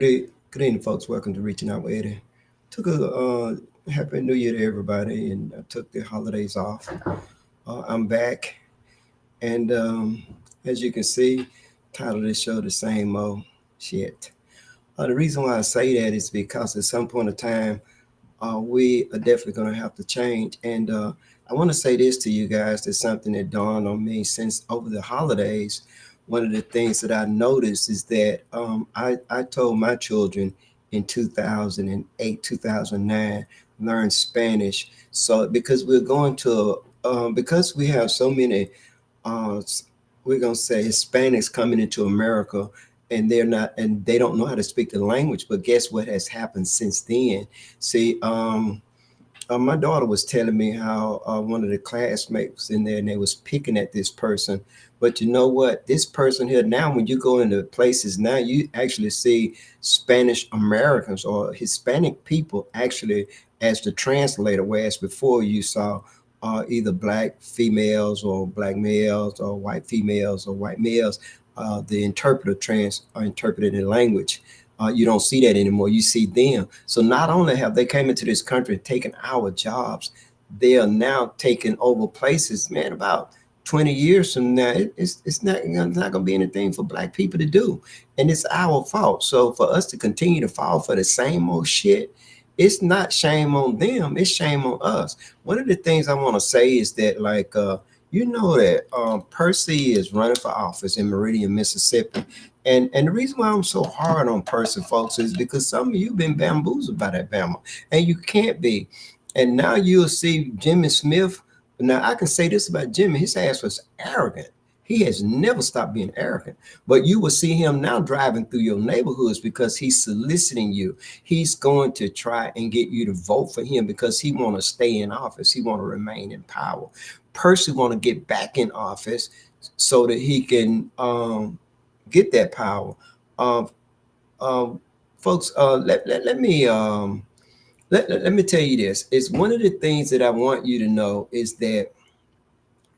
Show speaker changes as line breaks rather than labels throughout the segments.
Good evening, folks. Welcome to Reaching Out with Eddie. Took a happy New Year to everybody, and I took the holidays off. I'm back, and as you can see, title of this show the same old shit. The reason why I say that is because at some point in time, we are definitely going to have to change. And I want to say this to you guys. There's something that dawned on me since over the holidays. One of the things that I noticed is that I told my children in 2008, 2009, learn Spanish. So because we're going to, because we have so many, uh, we're going to say Hispanics coming into America, and they don't know how to speak the language. But guess what has happened since then? See, my daughter was telling me how one of the classmates in there, and they was picking at this person. But you know what? This person here now, when you go into places now, you actually see Spanish Americans or Hispanic people actually as the translator, whereas before you saw either black females or black males or white females or white males, the interpreter trans or interpreted in language. You don't see that anymore. You see them. So not only have they came into this country and taken our jobs, they are now taking over places. Man, about 20 years from now, it's not going to be anything for black people to do, and it's our fault. So for us to continue to fall for the same old shit, it's not shame on them. It's shame on us. One of the things I want to say is that, like, you know that Percy is running for office in Meridian, Mississippi. And the reason why I'm so hard on Percy, folks, is because some of you been bamboozled by that Bama, and you can't be. And now you'll see Jimmy Smith. Now I can say this about Jimmy: his ass was arrogant. He has never stopped being arrogant. But you will see him now driving through your neighborhoods because he's soliciting you. He's going to try and get you to vote for him because he want to stay in office. He want to remain in power. Percy want to get back in office so that he can get that power. Um, um, Folks, let me tell you this. It's one of the things that I want you to know is that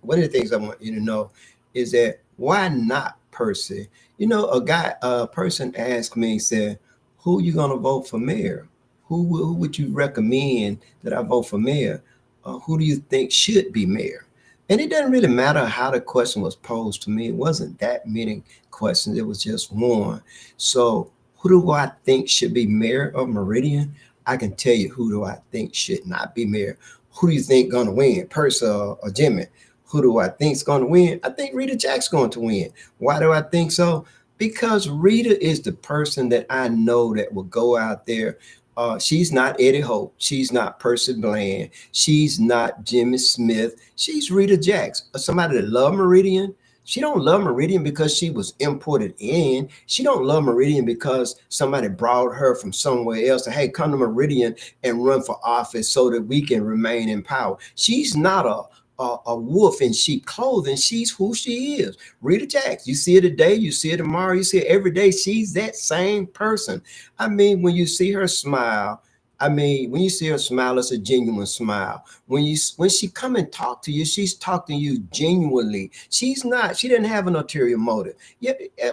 one of the things I want you to know is that why not Percy? You know, a person asked me, said, "Who you gonna vote for mayor? Who would you recommend that I vote for mayor? Who do you think should be mayor?" And it doesn't really matter how the question was posed to me. It wasn't that many questions. It was just one. So who do I think should be mayor of Meridian? I can tell you who do I think should not be mayor. Who do you think gonna win, Percy or Jimmy? Who do I think's going to win? I think Rita Jack's going to win. Why do I think so? Because Rita is the person that I know that will go out there. She's not Eddie Hope. She's not Percy Bland. She's not Jimmy Smith. She's Rita Jacks, somebody that love Meridian. She don't love Meridian because she was imported in. She don't love Meridian because somebody brought her from somewhere else. Hey, come to Meridian and run for office so that we can remain in power. She's not a wolf in sheep clothing. She's who she is. Rita Jacks. You see her today, you see her tomorrow, you see her every day. She's that same person. I mean, when you see her smile, when you see her smile, it's a genuine smile. When she come and talk to you, she's talking to you genuinely. She didn't have an ulterior motive. Yeah,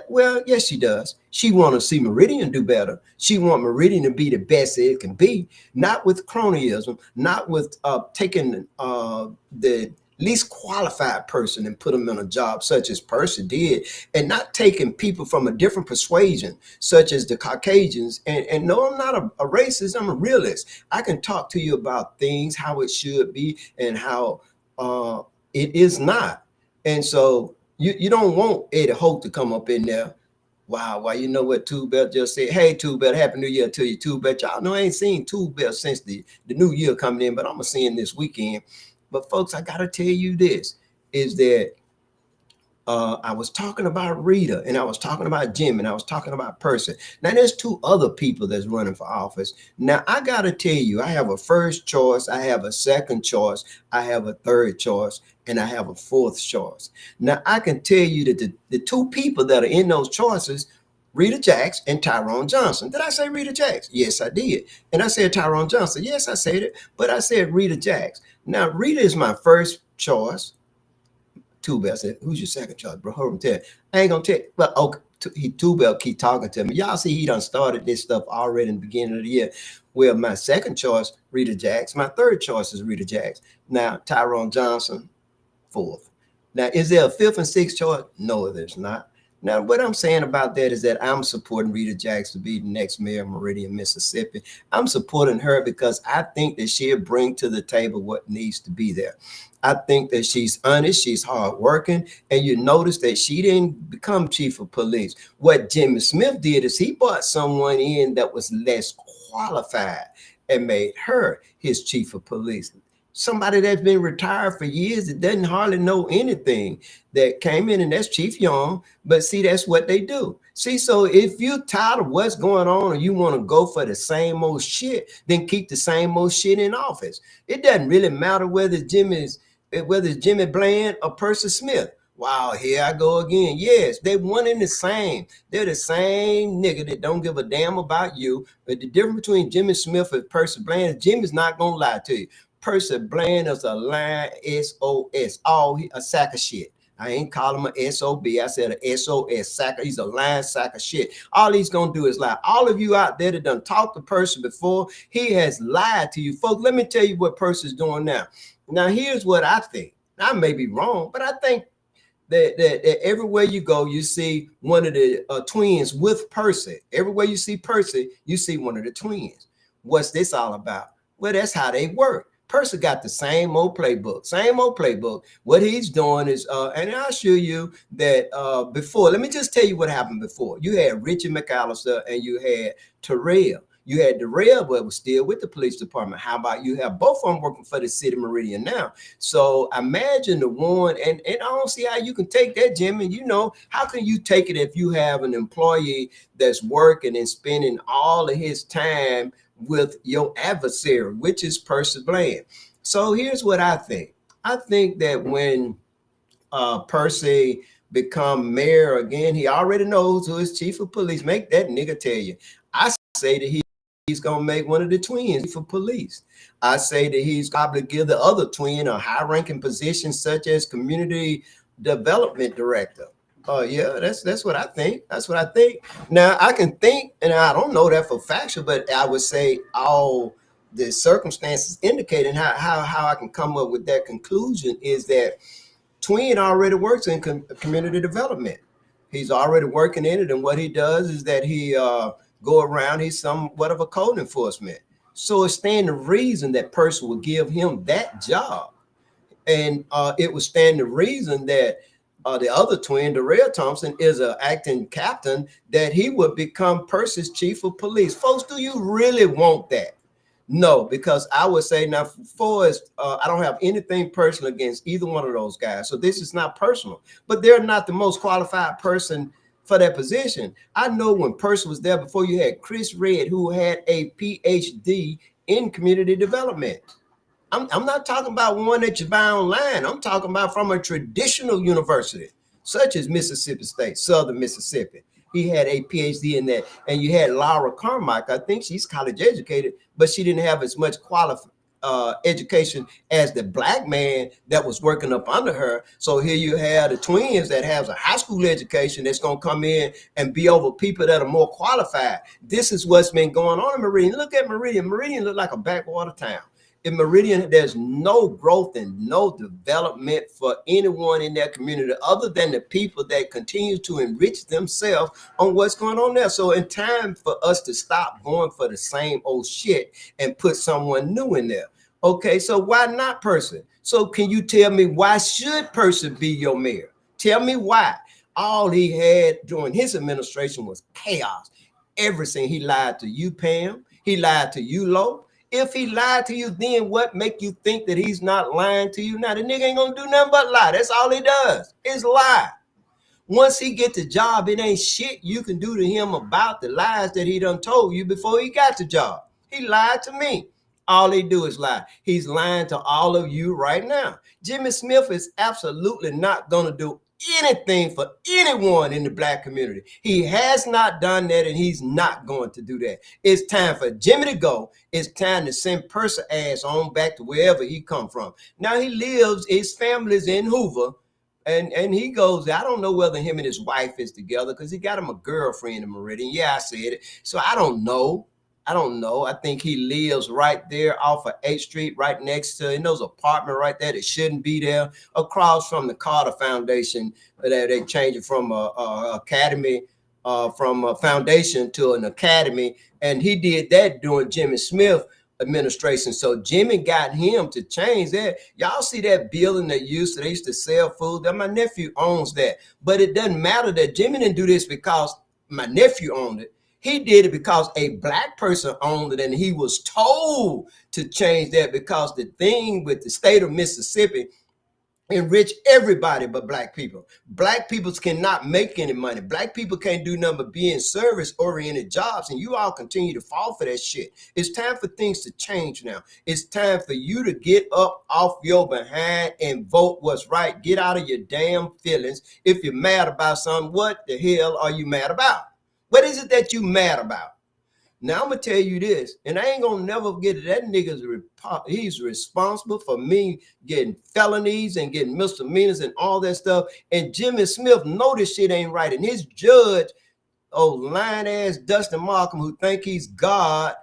well, yes, she does. She want to see Meridian do better. She want Meridian to be the best it can be, not with cronyism, not with taking the least qualified person and put them in a job such as Percy did, and not taking people from a different persuasion such as the Caucasians. And no, I'm not a racist. I'm a realist. I can talk to you about things how it should be and how it is not. And so you don't want Eddie Hope to come up in there. Wow, you know what Two Belt just said? Hey, Two Belt, Happy New Year to you, Two Belt. Y'all know I ain't seen Two Belt since the new year coming in, but I'm gonna see him this weekend. But folks, I gotta tell you this is that I was talking about Rita, and I was talking about Jim, and I was talking about Percy. Now there's two other people that's running for office. Now I gotta tell you, I have a first choice, I have a second choice, I have a third choice, and I have a fourth choice. Now I can tell you that the two people that are in those choices, Rita Jacks and Tyrone Johnson. Did I say Rita Jacks? Yes, I did. And I said Tyrone Johnson. Yes, I said it, but I said Rita Jacks. Now Rita is my first choice. Two Bell said, "Who's your second choice, bro? Hold on, tell. I ain't gonna tell." But okay, he Tubel keep talking to me. Y'all see he done started this stuff already in the beginning of the year. Well, my second choice, Rita Jacks. My third choice is Rita Jacks. Now, Tyrone Johnson, fourth. Now, is there a fifth and sixth choice? No, there's not. Now, what I'm saying about that is that I'm supporting Rita Jacks to be the next mayor of Meridian, Mississippi. I'm supporting her because I think that she'll bring to the table what needs to be there. I think that she's honest, she's hardworking, and you notice that she didn't become chief of police. What Jimmy Smith did is he brought someone in that was less qualified and made her his chief of police. Somebody that's been retired for years that doesn't hardly know anything that came in, and that's Chief Young. But see, that's what they do. See, so if you're tired of what's going on and you want to go for the same old shit, then keep the same old shit in office. It doesn't really matter whether it's Jimmy Bland or Percy Smith. Wow, here I go again. Yes, they one and the same. They're the same nigga that don't give a damn about you. But the difference between Jimmy Smith and Percy Bland is Jimmy's not gonna lie to you. Percy Bland is a lying SOS, a sack of shit. I ain't call him a SOB. I said a SOS, sack. He's a lying sack of shit. All he's gonna do is lie. All of you out there that done talked to Percy before, he has lied to you. Folks, let me tell you what Percy's doing now. Now, here's what I think. I may be wrong, but I think that everywhere you go, you see one of the twins with Percy. Everywhere you see Percy, you see one of the twins. What's this all about? Well, that's how they work. Percy got the same old playbook, What he's doing is, and I'll show you that before. Let me just tell you what happened before. You had Richie McAllister and you had Terrell. You had Darrell, but was still with the police department. How about you have both of them working for the city of Meridian now? So imagine the one, and I don't see how you can take that, Jimmy. You know, how can you take it if you have an employee that's working and spending all of his time with your adversary, which is Percy Bland? So here's what I think. I think that when Percy become mayor again, he already knows who his chief of police. Make that nigga tell you. I say that he's gonna make one of the twins for police. I say that he's probably give the other twin a high-ranking position, such as community development director. Oh yeah, that's what I think. That's what I think. Now I can think, and I don't know that for factual, but I would say all the circumstances indicating how I can come up with that conclusion is that Twin already works in community development. He's already working in it, and what he does is that he go around. He's somewhat of a code enforcement. So it stand to reason that person would give him that job, and it would stand to reason that the other twin, Darrell Thompson, is an acting captain, that he would become Percy's chief of police. Folks, do you really want that? No, because I would say now, Forrest, I don't have anything personal against either one of those guys. So this is not personal, but they're not the most qualified person for that position. I know when Percy was there before, you had Chris Red, who had a PhD in community development. I'm not talking about one that you buy online. I'm talking about from a traditional university, such as Mississippi State, Southern Mississippi. He had a PhD in that. And you had Laura Carmichael. I think she's college educated, but she didn't have as much education as the black man that was working up under her. So here you have the twins that has a high school education that's going to come in and be over people that are more qualified. This is what's been going on in Meridian. Look at Meridian. Meridian look like a backwater town. In Meridian, there's no growth and no development for anyone in that community other than the people that continue to enrich themselves on what's going on there. So in time for us to stop going for the same old shit and put someone new in there. Okay, so why not Percy? So can you tell me why should Percy be your mayor? Tell me why. All he had during his administration was chaos. Everything. He lied to you, Pam. He lied to you, Lo. If he lied to you, then what make you think that he's not lying to you? Now, the nigga ain't gonna do nothing but lie. That's all he does is lie. Once he get the job, it ain't shit you can do to him about the lies that he done told you before he got the job. He lied to me. All he do is lie. He's lying to all of you right now. Jimmy Smith is absolutely not gonna do anything for anyone in the black community. He has not done that, and he's not going to do that. It's time for Jimmy to go. It's time to send Percy ass on back to wherever he come from. Now he lives, his family's in Hoover, And he goes, I don't know whether him and his wife is together because he got him a girlfriend in Meridian. Yeah, I said it. So I don't know. I don't know. I think he lives right there off of 8th Street, right next to in those apartment right there that shouldn't be there, across from the Carter Foundation. That they changed it from a academy, from a foundation to an academy, and he did that during Jimmy Smith administration. So Jimmy got him to change that. Y'all see that building they used to sell food? That my nephew owns that. But it doesn't matter that Jimmy didn't do this because my nephew owned it. He did it because a black person owned it, and he was told to change that because the thing with the state of Mississippi enrich everybody but black people. Black people cannot make any money. Black people can't do nothing but be in service-oriented jobs, and you all continue to fall for that shit. It's time for things to change now. It's time for you to get up off your behind and vote what's right. Get out of your damn feelings. If you're mad about something, what the hell are you mad about? What is it that you mad about? Now I'm gonna tell you this, and I ain't gonna never forget it. That nigga's he's responsible for me getting felonies and getting misdemeanors and all that stuff. And Jimmy Smith know this shit ain't right. And his judge, old lying ass Dustin Markham, who think he's God,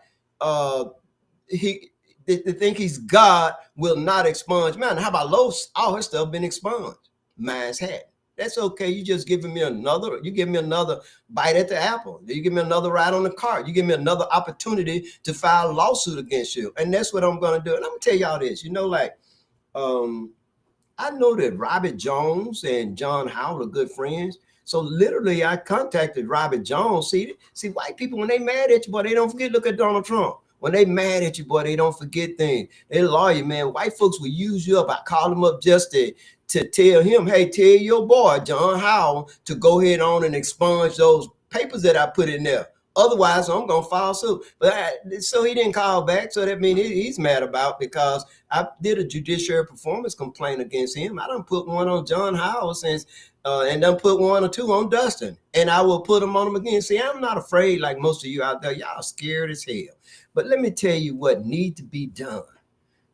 they think he's God, will not expunge. Man, how about Los? All his stuff been expunged. Mine's had. That's okay. You just giving me another, you give me another bite at the apple. You give me another ride on the cart. You give me another opportunity to file a lawsuit against you. And that's what I'm going to do. And I'm going to tell y'all this, I know that Robert Jones and John Howard are good friends. So literally I contacted Robert Jones. See, white people, when they mad at you, boy, they don't forget. Look at Donald Trump. When they mad at you, boy, they don't forget things. They lawyer, man. White folks will use you up. I call them up just to tell him, hey, tell your boy, John Howell, to go ahead on and expunge those papers that I put in there. Otherwise, I'm going to file suit. So he didn't call back. So that means he's mad about, because I did a judiciary performance complaint against him. I done put one on John Howell since, and done put 1 or 2 on Dustin. And I will put them on him again. See, I'm not afraid like most of you out there. Y'all scared as hell. But let me tell you what need to be done.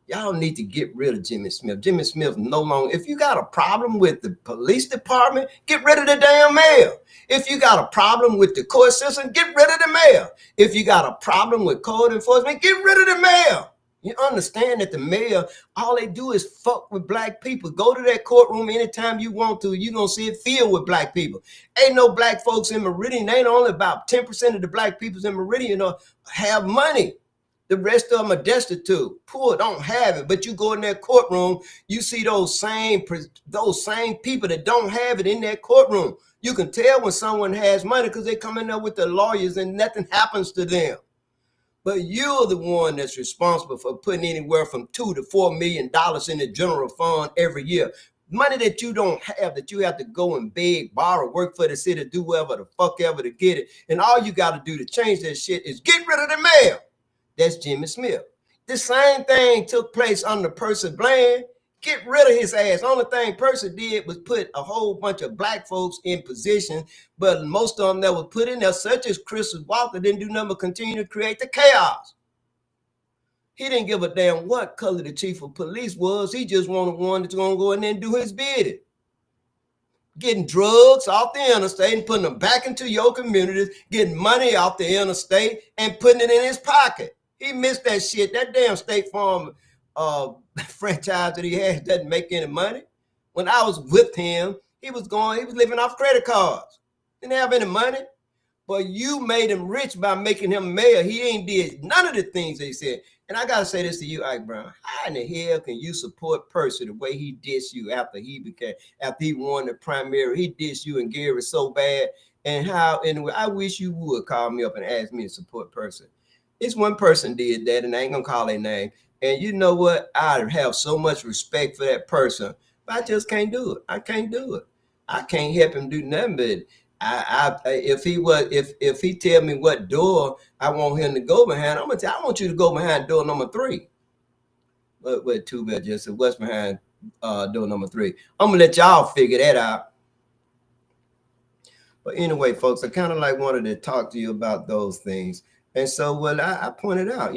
Y'all need to get rid of Jimmy Smith. Jimmy Smith no longer. If you got a problem with the police department, get rid of the damn mayor. If you got a problem with the court system, get rid of the mayor. If you got a problem with code enforcement, get rid of the mayor. You understand that the mayor, all they do is fuck with black people. Go to that courtroom anytime you want to. You're going to see it filled with black people. Ain't no black folks in Meridian. Ain't only about 10% of the black people in Meridian have money. The rest of them are destitute, poor, don't have it. But you go in that courtroom, you see those same people that don't have it in that courtroom. You can tell when someone has money because they come in there with the lawyers and nothing happens to them. But you're the one that's responsible for putting anywhere from $2 to $4 million in the general fund every year. Money that you don't have, that you have to go and beg, borrow, work for the city, do whatever the fuck ever to get it. And all you got to do to change that shit is get rid of the mayor. That's Jimmy Smith. The same thing took place under Percy Bland. Get rid of his ass. Only thing Percy did was put a whole bunch of black folks in position, but most of them that were put in there, such as Chris Walker, didn't do nothing but continue to create the chaos. He didn't give a damn what color the chief of police was. He just wanted one that's going to go in there and do his bidding. Getting drugs off the interstate and putting them back into your communities, getting money off the interstate and putting it in his pocket. He missed that shit. That damn State Farm franchise that he has doesn't make any money. When I was with him, he was living off credit cards. Didn't have any money. But you made him rich by making him mayor. He ain't did none of the things they said. And I gotta say this to you, Ike Brown. How in the hell can you support Percy the way he dissed you after he won the primary? He dissed you and Gary so bad. And anyway, I wish you would call me up and ask me to support Percy. It's one person did that, and I ain't gonna call their name. And you know what? I have so much respect for that person, but I just can't do it. I can't do it. I can't help him do nothing. But if he tell me what door I want him to go behind, I'm gonna tell. I want you to go behind door number 3. But too bad, just what's behind door number 3. I'm gonna let y'all figure that out. But anyway, folks, I kind of wanted to talk to you about those things. And so, I pointed out,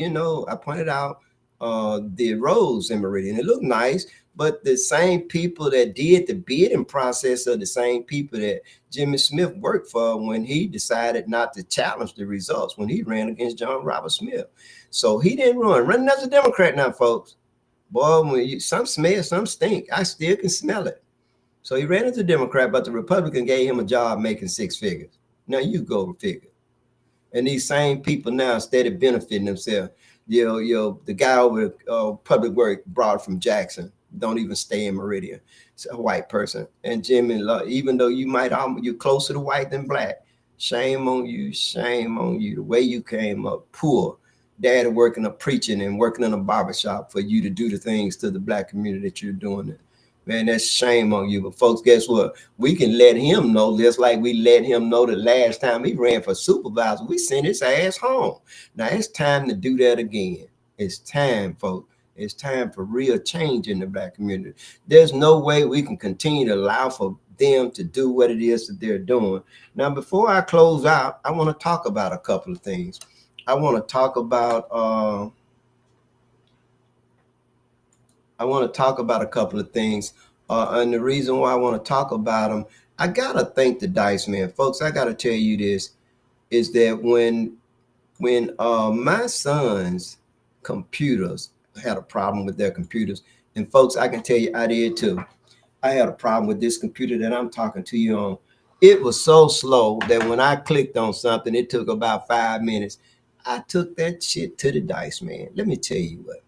the roads in Meridian. It looked nice, But the same people that did the bidding process are the same people that Jimmy Smith worked for when he decided not to challenge the results when he ran against John Robert Smith. So he didn't run. Running as a Democrat now, folks. Boy, when some smell, some stink. I still can smell it. So he ran as a Democrat, but the Republican gave him a job making six figures. Now you go figure. And these same people now steady benefiting themselves. The guy over public work brought from Jackson, don't even stay in Meridian. It's a white person. And Jimmy, even though you're closer to white than black, shame on you, shame on you. The way you came up, poor, daddy working up preaching and working in a barbershop for you to do the things to the black community that you're doing it. Man, that's shame on you. But folks, guess what? We can let him know, just like we let him know the last time he ran for supervisor, we sent his ass home. Now it's time to do that again. It's time, folks. It's time for real change in the black community. There's no way we can continue to allow for them to do what it is that they're doing. Now, before I close out, I want to talk about a couple of things. I want to talk about a couple of things. And the reason why I want to talk about them, I got to thank the Dice Man. Folks, I got to tell you this, is that when my son's computers had a problem with their computers, and folks, I can tell you I did too. I had a problem with this computer that I'm talking to you on. It was so slow that when I clicked on something, it took about 5 minutes. I took that shit to the Dice Man. Let me tell you what.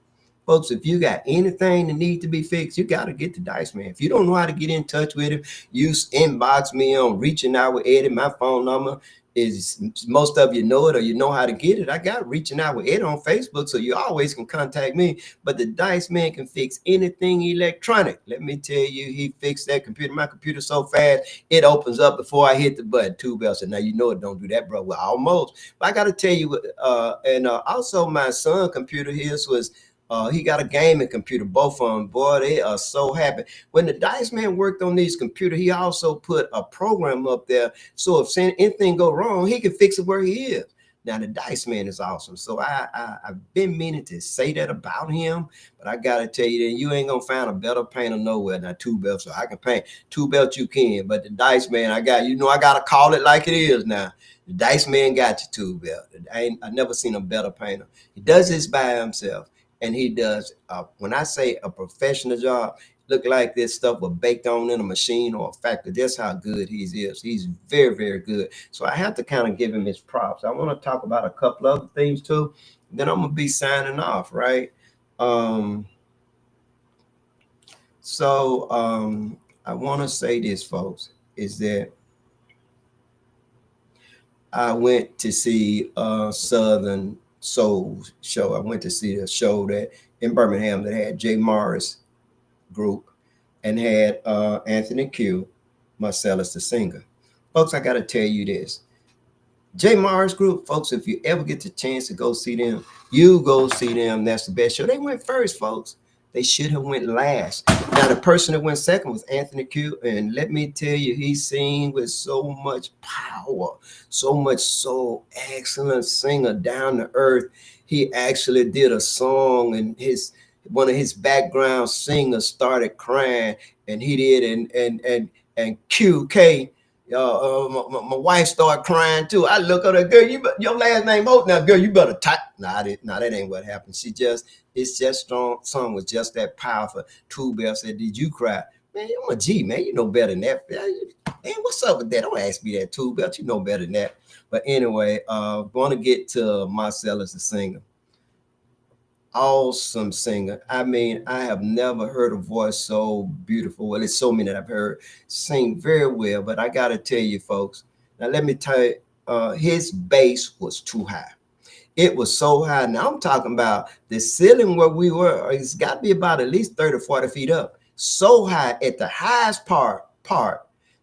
Folks, if you got anything that need to be fixed, you got to get the Dice Man. If you don't know how to get in touch with him, you inbox me on Reaching Out with Eddie. My phone number is, most of you know it or you know how to get it. I got Reaching Out with Eddie on Facebook, so you always can contact me. But the Dice Man can fix anything electronic. Let me tell you, he fixed that computer. My computer so fast, it opens up before I hit the button. Two bells. Now, you know it don't do that, bro. Well, almost. But I got to tell you, also my son computer, his was, he got a gaming computer, both of them. Boy, they are so happy. When the Dice Man worked on these computers, he also put a program up there. So if anything go wrong, he can fix it where he is. Now, the Dice Man is awesome. So I've been meaning to say that about him, but I got to tell you that you ain't going to find a better painter nowhere. Now, Two Belt, so I can paint. Two Belt you can, but the Dice Man, I got to call it like it is now. The Dice Man got you, Two Belt. I never seen a better painter. He does this by himself. And he does, when I say a professional job, look like this stuff was baked on in a machine or a factory. That's how good he is. He's very, very good. So I have to kind of give him his props. I want to talk about a couple other things too. Then I'm going to be signing off, right? I want to say this, folks, is that I went to see Southern Soul show. I went to see a show that in Birmingham that had Jay Morris group and had Anthony Q, Marcellus the singer. Folks, I got to tell you this. Jay Morris group, folks, if you ever get the chance to go see them, you go see them. That's the best show. They went first, folks. They should have went last. Now, the person that went second was Anthony Q. And let me tell you, he sang with so much power, so much soul, excellent singer, down to earth. He actually did a song and one of his background singers started crying and he did. And QK, my wife started crying too. I look at her, girl, your last name Oat now, girl, you better type. Nah, that ain't what happened. It's just strong. Song was just that powerful. Two Bell said, "Did you cry?" Man, I'm a G, man. You know better than that. Man, what's up with that? Don't ask me that, Two Bell. You know better than that. But anyway, want to get to Marcellus the singer. Awesome singer. I mean, I have never heard a voice so beautiful. Well, it's so many that I've heard sing very well. But I got to tell you, folks. Now, let me tell you, his bass was too high. It was so high. Now I'm talking about the ceiling where we were. It's got to be about at least 30 or 40 feet up. So high at the highest part,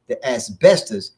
the asbestos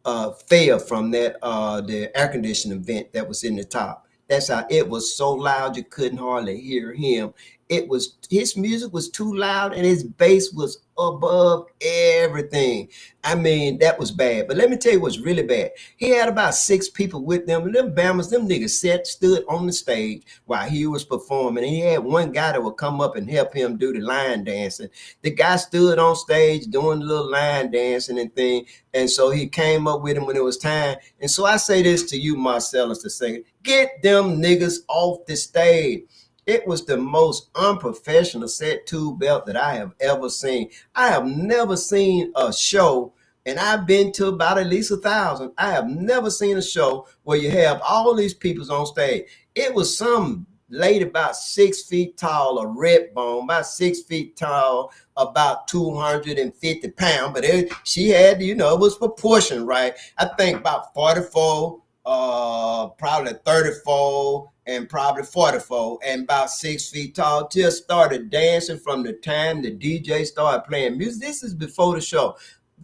fell from that the air conditioning vent that was in the top. That's how it was so loud you couldn't hardly hear him. His music was too loud and his bass was above everything. I mean, that was bad. But let me tell you what's really bad. He had about 6 people with them, and them Bammers, them niggas stood on the stage while he was performing. And he had one guy that would come up and help him do the line dancing. The guy stood on stage doing the little line dancing and thing. And so he came up with him when it was time. And so I say this to you, Marcellus, to say, get them niggas off the stage. It was the most unprofessional set two belt that I have ever seen. I have never seen a show, and I've been to about at least 1,000. I have never seen a show where you have all these people on stage. It was some lady about 6 feet tall, a red bone, about 6 feet tall, about 250 pounds. But she had, it was proportion, right? I think about 44, probably 34, and probably 44, and about 6 feet tall. Just started dancing from the time the DJ started playing music. This is before the show.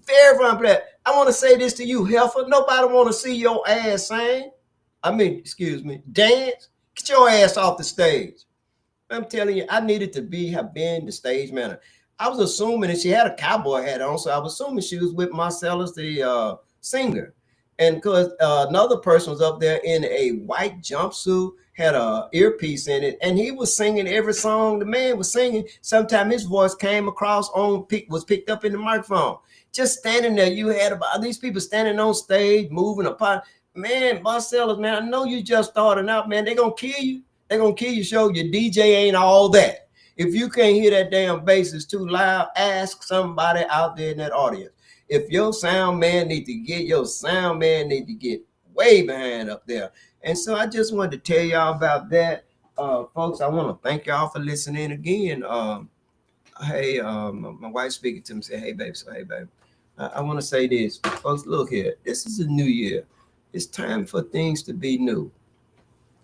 Very fun play. I want to say this to you, heifer. Nobody want to see your ass sing. Excuse me, dance. Get your ass off the stage. I'm telling you, I needed to have been the stage manager. I was assuming that she had a cowboy hat on, so I was assuming she was with Marcellus, the singer. And because another person was up there in a white jumpsuit, had a earpiece in it, and he was singing every song the man was singing. Sometimes his voice came across was picked up in the microphone. Just standing there, you had about these people standing on stage, moving apart. Man, Marcellus, man, I know you just starting out, man. They're gonna kill you. They're gonna kill you. Show your DJ ain't all that. If you can't hear that damn bass is too loud, ask somebody out there in that audience. If your sound man need to get way behind up there. And so I just wanted to tell y'all about that. Folks, I want to thank y'all for listening again. Hey, my wife speaking to me, say, hey, babe. So, hey, babe, I want to say this. Folks, look here. This is a new year. It's time for things to be new.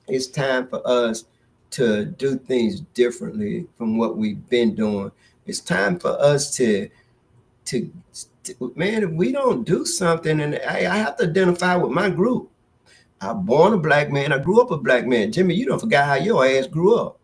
It's time for us to do things differently from what we've been doing. It's time for us to man, if we don't do something, and I have to identify with my group. I'm born a black man. I grew up a black man. Jimmy, you don't forget how your ass grew up.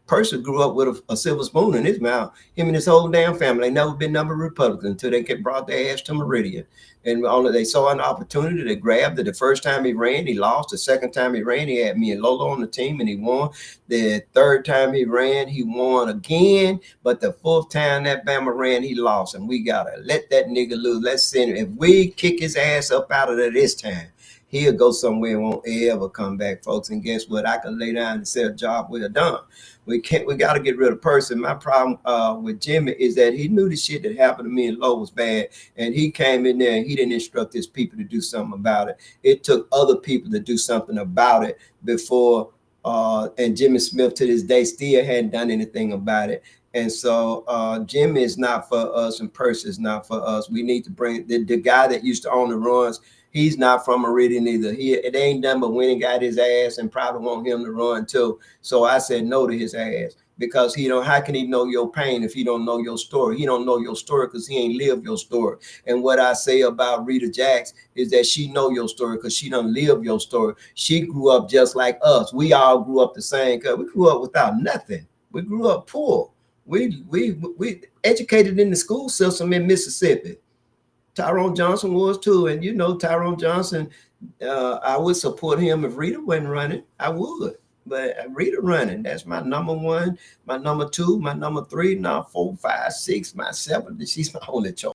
Percy grew up with a silver spoon in his mouth. Him and his whole damn family. They never been number Republican until they brought their ass to Meridian. And they saw an opportunity. They grabbed it. The first time he ran, he lost. The second time he ran, he had me and Lolo on the team, and he won. The third time he ran, he won again. But the fourth time that Bama ran, he lost. And we got to let that nigga lose. Let's send him. If we kick his ass up out of there this time, he'll go somewhere and won't ever come back, folks. And guess what? I can lay down and say a job well done. We got to get rid of person. My problem with Jimmy is that he knew the shit that happened to me and Lo was bad. And he came in there and he didn't instruct his people to do something about it. It took other people to do something about it before. And Jimmy Smith to this day still hadn't done anything about it. And so Jimmy is not for us and Percy is not for us. We need to bring the guy that used to own the runs. He's not from Meridian either. It ain't done but went and got his ass and probably want him to run too. So I said no to his ass because how can he know your pain if he don't know your story? He don't know your story because he ain't lived your story. And what I say about Rita Jacks is that she know your story because she done live your story. She grew up just like us. We all grew up the same. Cause we grew up without nothing. We grew up poor. We educated in the school system in Mississippi. Tyrone Johnson was too. And Tyrone Johnson, I would support him if Rita wasn't running. I would. But Rita running, that's my number one, my number two, my number three, now 4, 5, 6, my 7. She's my only choice.